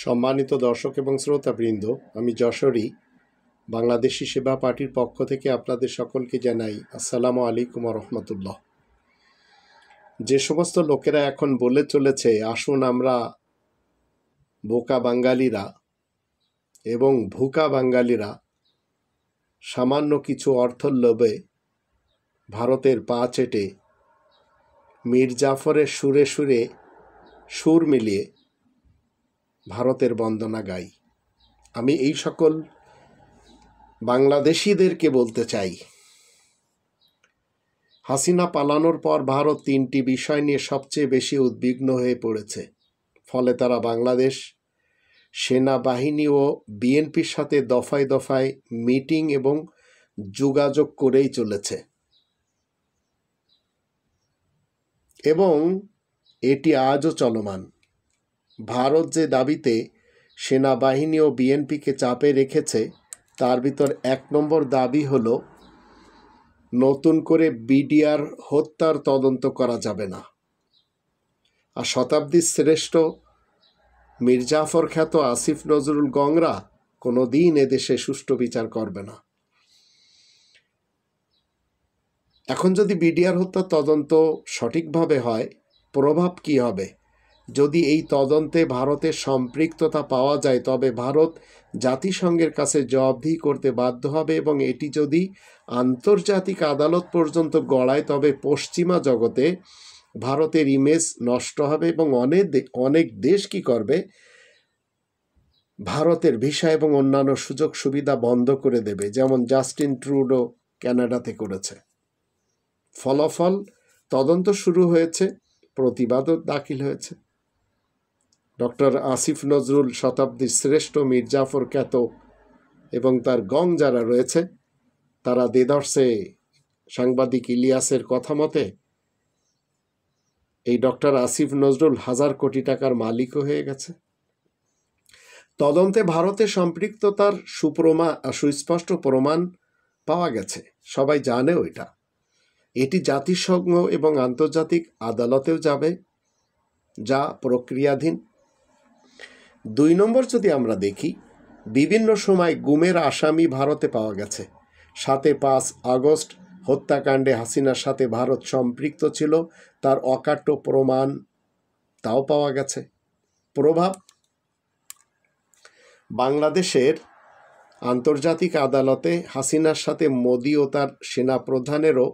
সম্মানিত দর্শক এবং শ্রোতাবৃন্দ, আমি যশোরী বাংলাদেশি সেবা পার্টির পক্ষ থেকে আপনাদের সকলকে জানাই আসসালামু আলাইকুম রহমতুল্লাহ। যে সমস্ত লোকেরা এখন বলে চলেছে আসুন আমরা বোকা বাঙালিরা এবং ভুকা বাঙালিরা সামান্য কিছু অর্থর লোভে ভারতের পা চেটে মীর জাফরের সুরে সুরে সুর মিলিয়ে ভারতের বন্দনা গাই, আমি এই সকল বাংলাদেশিদেরকে বলতে চাই, হাসিনা পালানোর পর ভারত তিনটি বিষয় নিয়ে সবচেয়ে বেশি উদ্বিগ্ন হয়ে পড়েছে। ফলে তারা বাংলাদেশ সেনাবাহিনী ও বিএনপির সাথে দফায় দফায় মিটিং এবং যোগাযোগ করেই চলেছে এবং এটি আজও চলমান। ভারত যে দাবিতে সেনাবাহিনী ও বিএনপিকে চাপে রেখেছে তার ভিতর এক নম্বর দাবি হলো নতুন করে বিডিআর হত্যার তদন্ত করা যাবে না। আর শতাব্দীর শ্রেষ্ঠ মীর জাফর খ্যাত আসিফ নজরুল গংরা কোনো দিন এদেশে সুষ্ঠু বিচার করবে না। এখন যদি বিডিআর হত্যার তদন্ত সঠিকভাবে হয়, প্রভাব কি হবে? যদি এই তদন্তে ভারতের সম্পৃক্ততা পাওয়া যায় তবে ভারত জাতিসংঘের কাছে জবাবদিহি করতে বাধ্য হবে এবং এটি যদি আন্তর্জাতিক আদালত পর্যন্ত গড়ায় তবে পশ্চিমা জগতে ভারতের ইমেজ নষ্ট হবে এবং অনেক দেশ কি করবে, ভারতের ভিসা এবং অন্যান্য সুযোগ সুবিধা বন্ধ করে দেবে, যেমন জাস্টিন ট্রুডো কানাডাতে করেছে। ফলাফল তদন্ত শুরু হয়েছে, প্রতিবাদও দাখিল হয়েছে। ডক্টর আসিফ নজরুল, শতাব্দীর শ্রেষ্ঠ মীর জাফর খ্যাত এবং তার গং যারা রয়েছে তারা দেদর্শে সাংবাদিক ইলিয়াসের কথা মতে এই ডক্টর আসিফ নজরুল 1000 কোটি টাকার মালিকও হয়ে গেছে। তদন্তে ভারতের সম্পৃক্ততার সুস্পষ্ট প্রমাণ পাওয়া গেছে, সবাই জানেও এটি জাতিসংঘ এবং আন্তর্জাতিক আদালতেও যাবে, যা প্রক্রিয়াধীন। 2 নম্বর যদি আমরা দেখি, বিভিন্ন সময় গুমের আসামি ভারতে পাওয়া গেছে। 5 আগস্ট হত্যাকাণ্ডে হাসিনার সাথে ভারত সম্পৃক্ত ছিল, তার অকাট্য প্রমাণ তাও পাওয়া গেছে। প্রভাব, বাংলাদেশের আন্তর্জাতিক আদালতে হাসিনার সাথে মোদি ও তার সেনাপ্রধানেরও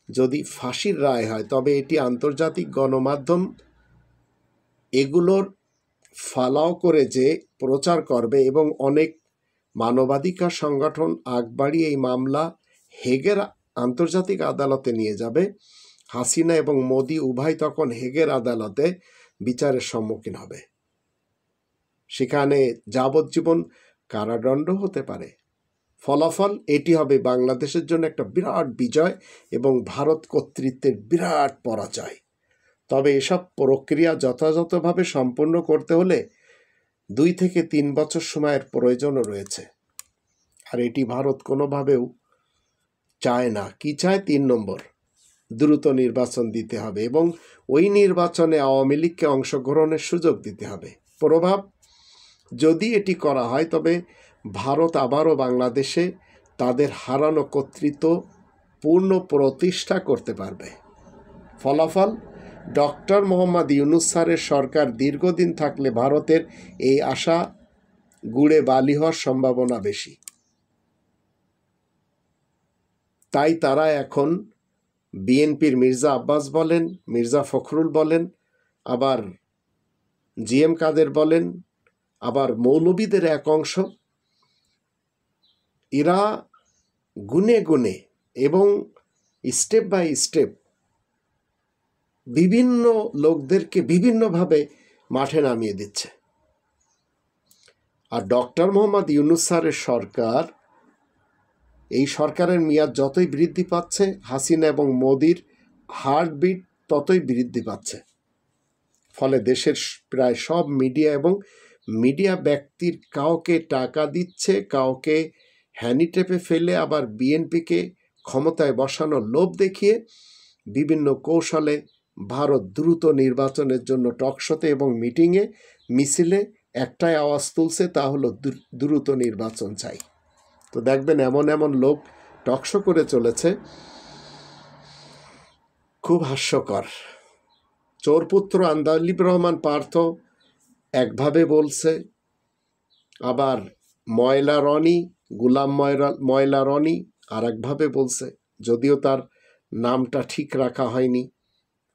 যদি ফাঁসির রায় হয় তবে এটি আন্তর্জাতিক গণমাধ্যম এগুলোর ফালাও করে যে প্রচার করবে এবং অনেক মানবাধিকার সংগঠন আগ বাড়িয়ে এই মামলা হেগের আন্তর্জাতিক আদালতে নিয়ে যাবে। হাসিনা এবং মোদি উভয় তখন হেগের আদালতে বিচারের সম্মুখীন হবে, সেখানে যাবজ্জীবন কারাদণ্ড হতে পারে। ফলাফল এটি হবে বাংলাদেশের জন্য একটা বিরাট বিজয় এবং ভারত কর্তৃত্বের বিরাট পরাজয়। তবে এসব প্রক্রিয়া যথাযথভাবে সম্পন্ন করতে হলে 2 থেকে 3 বছর সময়ের প্রয়োজনও রয়েছে, আর এটি ভারত কোনোভাবেও চায় না। কি চায়? 3 নম্বর, দ্রুত নির্বাচন দিতে হবে এবং ওই নির্বাচনে আওয়ামী লীগকে অংশগ্রহণের সুযোগ দিতে হবে। প্রভাব, যদি এটি করা হয় তবে ভারত আবারও বাংলাদেশে তাদের হারানো কর্তৃত্ব পূর্ণ প্রতিষ্ঠা করতে পারবে। ফলাফল, ডক্টর মোহাম্মদ ইউনূস স্যারের সরকার দীর্ঘদিন থাকলে ভারতের এই আশা গুড়ে বালি হওয়ার সম্ভাবনা বেশি। তাই তারা এখন বিএনপির মির্জা আব্বাস বলেন, মির্জা ফখরুল বলেন, আবার জিএম কাদের বলেন, আবার মৌলবীদের এক অংশ, এরা গুনে গুনে এবং স্টেপ বাই স্টেপ বিভিন্ন লোকদেরকে বিভিন্নভাবে মাঠে নামিয়ে দিচ্ছে। আর ডক্টর মোহাম্মদ ইউনূস স্যারের সরকার, এই সরকারের মেয়াদ যতই বৃদ্ধি পাচ্ছে, হাসিনা এবং মোদির হার্টবিট ততই বৃদ্ধি পাচ্ছে। ফলে দেশের প্রায় সব মিডিয়া এবং মিডিয়া ব্যক্তির কাউকে টাকা দিচ্ছে, কাউকে হ্যানিটেপে ফেলে আবার বিএনপিকে ক্ষমতায় বসানোর লোভ দেখিয়ে বিভিন্ন কৌশলে ভারত দ্রুত নির্বাচনের জন্য টকশোতে এবং মিটিংয়ে মিছিলে একটাই আওয়াজ তুলছে, তা হলো দ্রুত নির্বাচন চাই। তো দেখবেন এমন এমন লোক টকশো করে চলেছে, খুব হাস্যকর। চোরপুত্র আন্দালিব রহমান পার্থ একভাবে বলছে, আবার ময়লা রনি, গুলাম ময়লা রনি আর একভাবে বলছে, যদিও তার নামটা ঠিক রাখা হয়নি,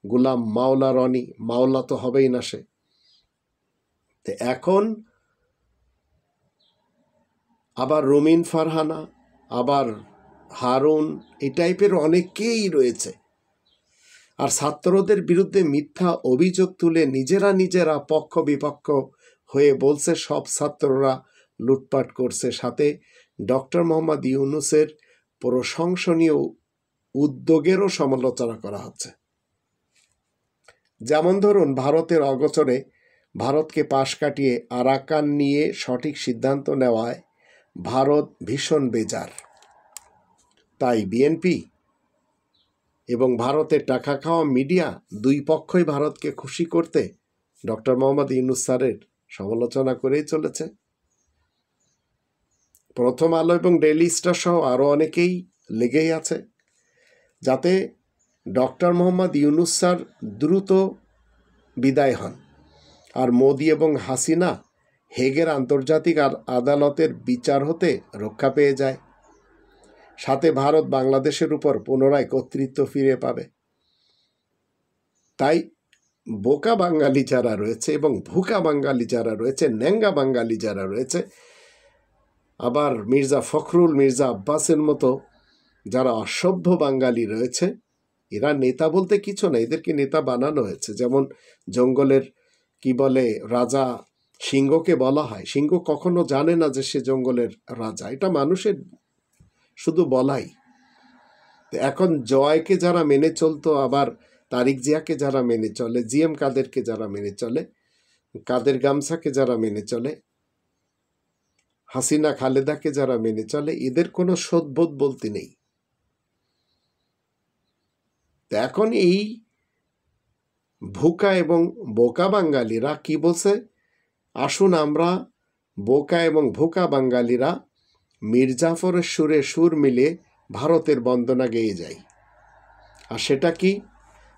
গুলাম মাওলা রনি, মাওলা তো হবেই না সে। এখন আবার রুমিন ফারহানা, আবার হারুন, এই টাইপের অনেকেই রয়েছে। আর ছাত্রদের বিরুদ্ধে মিথ্যা অভিযোগ তুলে নিজেরা পক্ষ বিপক্ষ হয়ে বলছে সব ছাত্ররা লুটপাট করছে। সাথে ডক্টর মোহাম্মদ ইউনূসের প্রশংসনীয় উদ্যোগেরও সমালোচনা করা হচ্ছে। যেমন ধরুন, ভারতের অগোচরে ভারতকে পাশ কাটিয়ে আরাকান নিয়ে সঠিক সিদ্ধান্ত নেওয়ায় ভারত ভীষণ বেজার। তাই বিএনপি এবং ভারতের টাকা খাওয়া মিডিয়া দুই পক্ষই ভারতকে খুশি করতে ডক্টর মোহাম্মদ ইউনূস স্যারের সমালোচনা করেই চলেছে। প্রথম আলো এবং ডেইলি স্টার সহ আরও অনেকেই লেগেই আছে যাতে ডক্টর মোহাম্মদ ইউনূস স্যার দ্রুত বিদায় হন আর মোদি এবং হাসিনা হেগের আন্তর্জাতিক আদালতের বিচার হতে রক্ষা পেয়ে যায়। সাথে ভারত বাংলাদেশের উপর পুনরায় কর্তৃত্ব ফিরে পাবে। তাই বোকা বাঙালি যারা রয়েছে এবং ভুকা বাঙালি যারা রয়েছে, ন্যাঙ্গা বাঙালি যারা রয়েছে, আবার মির্জা ফখরুল, মির্জা আব্বাসের মতো যারা অসভ্য বাঙালি রয়েছে, এরা নেতা বলতে কিছু না, এদেরকে নেতা বানানো হয়েছে। যেমন জঙ্গলের কি বলে রাজা সিংহকে বলা হয়, সিংহ কখনো জানে না যে সে জঙ্গলের রাজা, এটা মানুষের শুধু বলাই। এখন জয়কে যারা মেনে চলতো, আবার তারিক জিয়াকে যারা মেনে চলে, জিএম কাদেরকে যারা মেনে চলে, কাদের গামছাকে যারা মেনে চলে, হাসিনা খালেদাকে যারা মেনে চলে, এদের কোনো সদ্বোধ বলতে নেই। এখন এই ভুকা এবং বোকা বাঙালিরা কি বলছে, আসুন আমরা বোকা এবং ভুকা বাঙালিরা মির্জাফরের সুরে সুর মিলে ভারতের বন্দনা গেয়ে যাই। আর সেটা কি?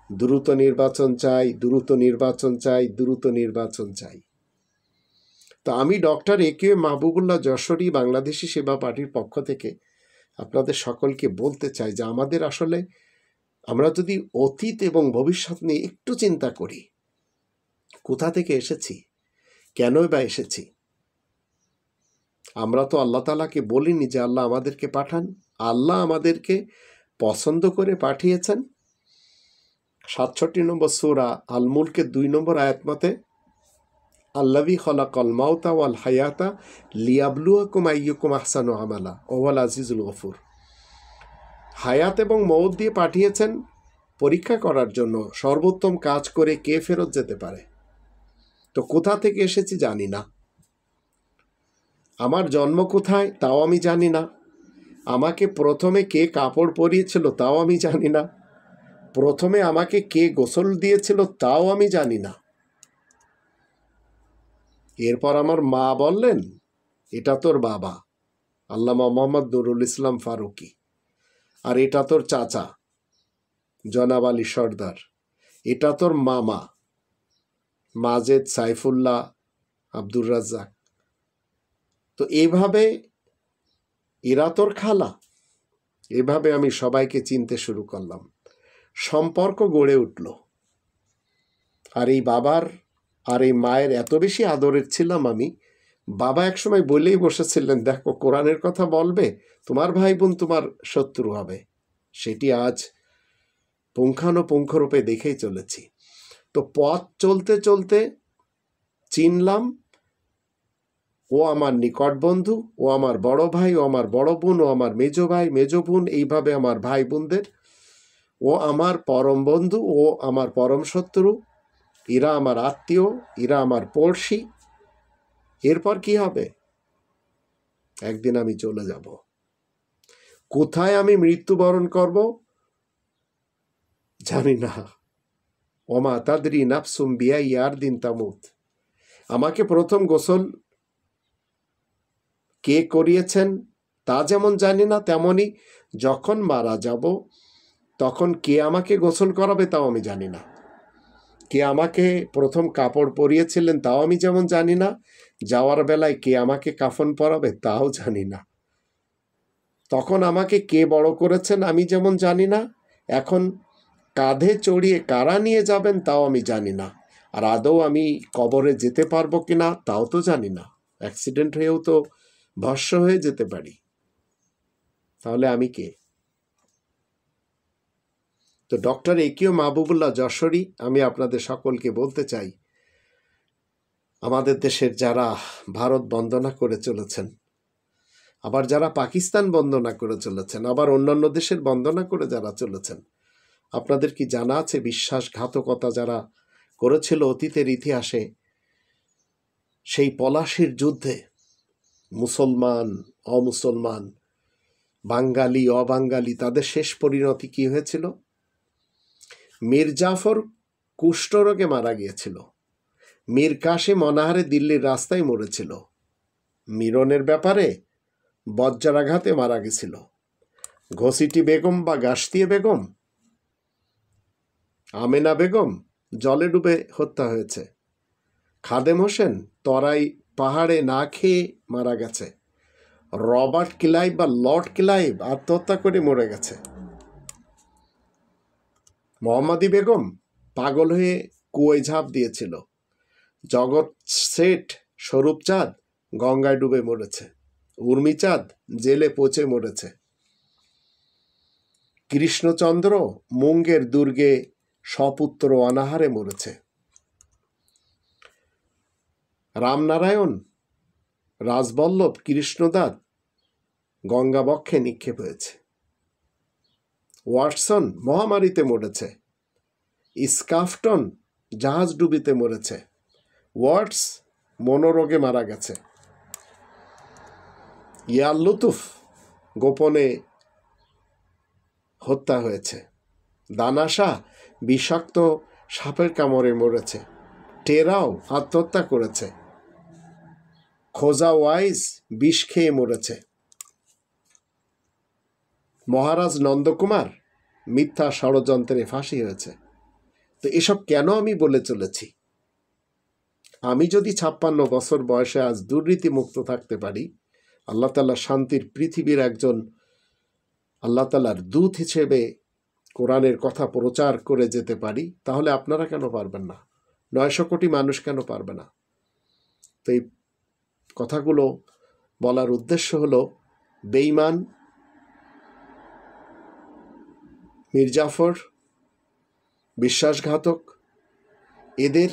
দ্রুত নির্বাচন চাই, দ্রুত নির্বাচন চাই, দ্রুত নির্বাচন চাই। তো আমি ডক্টর এ.কে মাহবুবুল্লাহ যশোরী বাংলাদেশি সেবা পার্টির পক্ষ থেকে আপনাদের সকলকে বলতে চাই যে আমাদের আসলে আমরা যদি অতীত এবং ভবিষ্যৎ নিয়ে একটু চিন্তা করি, কোথা থেকে এসেছি, কেনই বা এসেছি। আমরা তো আল্লাহ তাআলাকে বলিনি যে আল্লাহ আমাদেরকে পাঠান, আল্লাহ আমাদেরকে পছন্দ করে পাঠিয়েছেন। 67 নম্বর সূরা আল মুলকের 2 নম্বর আয়াত মতে, আল্লাযী খালাকাল মাউতা ওয়াল হায়াতা লিয়াবলুয়াকুম আইয়ুকুম আহসানু আমালা ওয়াল আজিজুল গফুর। হায়াত এবং মওত দিয়ে পাঠিয়েছেন পরীক্ষা করার জন্য, সর্বোত্তম কাজ করে কে ফেরত যেতে পারে। তো কোথা থেকে এসেছি জানি না, আমার জন্ম কোথায় তাও আমি জানি না, আমাকে প্রথমে কে কাপড় পরিয়েছিল তাও আমি জানি না, প্রথমে আমাকে কে গোসল দিয়েছিল তাও আমি জানি না। এরপর আমার মা বললেন, এটা তোর বাবা আল্লামা মোহাম্মদ নুরুল ইসলাম ফারুকী, আর এটা তোর চাচা জনাব আলী সর্দার, এটা তোর মামা মাজেদ সাইফুল্লাহ আব্দুর রাজ্জাক। তো এইভাবে এরা তোর খালা। এভাবে আমি সবাইকে চিনতে শুরু করলাম, সম্পর্ক গড়ে উঠল। আর এই বাবার আর এই মায়ের এত বেশি আদরের ছিলাম আমি, বাবা একসময় বলেই বসেছিলেন, দেখো কোরআনের কথা বলবে, তোমার ভাই বোন তোমার শত্রু হবে। সেটি আজ পুঙ্খানুপুঙ্খরূপে দেখেই চলেছি। তো পথ চলতে চলতে চিনলাম ও আমার নিকট বন্ধু, ও আমার বড় ভাই, ও আমার বড় বোন, ও আমার মেজ ভাই, মেজ বোন, এইভাবে আমার ভাই বোনদের, ও আমার পরম বন্ধু, ও আমার পরম শত্রু, এরা আমার আত্মীয়, এরা আমার পড়শি। এরপর কি হবে? একদিন আমি চলে যাব। কোথায় আমি মৃত্যুবরণ করব জানি না। ওমা তাদরি নাফসুম বিআইয়ি আরদিন তামুত। আমাকে প্রথম গোসল কে করিয়েছেন তা যেমন জানি না, তেমনি যখন মারা যাব তখন কে আমাকে গোসল করাবে তাও আমি জানি না। কে আমাকে প্রথম কাপড় পরিয়েছিলেন তাও আমি যেমন জানি না, যাওয়ার বেলায় কে আমাকে কাফন পরাবে তাও জানি না। তখন আমাকে কে বড় করেছেন আমি যেমন জানি না, এখন কাঁধে চড়িয়ে কারা নিয়ে যাবেন তাও আমি জানি না, আর আদৌ আমি কবরে যেতে পারবো কিনা তাও তো জানি না। অ্যাক্সিডেন্ট হয়েও তো ভস্ম হয়ে যেতে পারি। তাহলে আমি কে? তো ডক্টর একিউ মাহবুবুল্লাহ যশোরী আমি আপনাদের সকলকে বলতে চাই, আমাদের দেশের যারা ভারত বন্দনা করে চলেছেন, আবার যারা পাকিস্তান বন্দনা করে চলেছেন, আবার অন্যান্য দেশের বন্দনা করে যারা চলেছেন, আপনাদের কি জানা আছে বিশ্বাসঘাতকতা যারা করেছিল অতীতের ইতিহাসে, সেই পলাশির যুদ্ধে মুসলমান অমুসলমান, বাঙালি অবাঙালি, তাদের শেষ পরিণতি কি হয়েছিল? মীর জাফর কুষ্ঠরোগে মারা গিয়েছিল, মীর কাসেম অনাহারে দিল্লির রাস্তায় মরেছিল, মিরনের ব্যাপারে বজ্রাঘাতে মারা গেছিল, ঘসিটি বেগম বা গাস্তিয়ে বেগম, আমেনা বেগম জলে ডুবে হত্যা হয়েছে, খাদেম হোসেন তরাই পাহাড়ে না খেয়ে মারা গেছে, রবার্ট ক্লাইভ বা লর্ড ক্লাইভ আত্মহত্যা করে মরে গেছে, মোহাম্মদী বেগম পাগল হয়ে কুয়োয় ঝাঁপ দিয়েছিল, জগৎ শেঠ স্বরূপচাঁদ গঙ্গায় ডুবে মরেছে, উর্মিচাঁদ জেলে পচে মরেছে, কৃষ্ণচন্দ্র মুঙ্গের দুর্গে সপুত্র অনাহারে মরেছে, রামনারায়ণ রাজবল্লভ কৃষ্ণদাস গঙ্গাবক্ষে নিক্ষেপ হয়েছে, ওয়াটসন মহামারীতে মরেছে, স্কাফটন জাহাজ ডুবিতে মরেছে, ওয়াটস মনোরোগে মারা গেছে, ইয়াল লুতুফ গোপনে হত্যা হয়েছে, দানা শাহ বিষাক্ত সাপের কামড়ে মরেছে, টেরাও আত্মহত্যা করেছে, খোজা ওয়াইজ বিষ খেয়ে মরেছে, মহারাজ নন্দকুমার মিথ্যা ষড়যন্ত্রে ফাঁসি হয়েছে। তো এসব কেন আমি বলে চলেছি? আমি যদি 56 বছর বয়সে আজ দুর্নীতি মুক্ত থাকতে পারি, আল্লাহ তাআলা শান্তির পৃথিবীর একজন আল্লাহ তাআলার দূত হিসেবে কোরআনের কথা প্রচার করে যেতে পারি, তাহলে আপনারা কেন পারবেন না? 900 কোটি মানুষ কেন পারবে না? তো এই কথাগুলো বলার উদ্দেশ্য হলো, বেঈমান মীর জাফর, বিশ্বাসঘাতক, এদের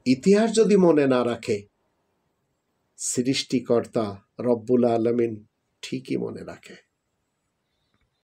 ইতিহাস যদি মনে না রাখে, সৃষ্টিকর্তা রব্বুল আলামিন ঠিকই মনে রাখে।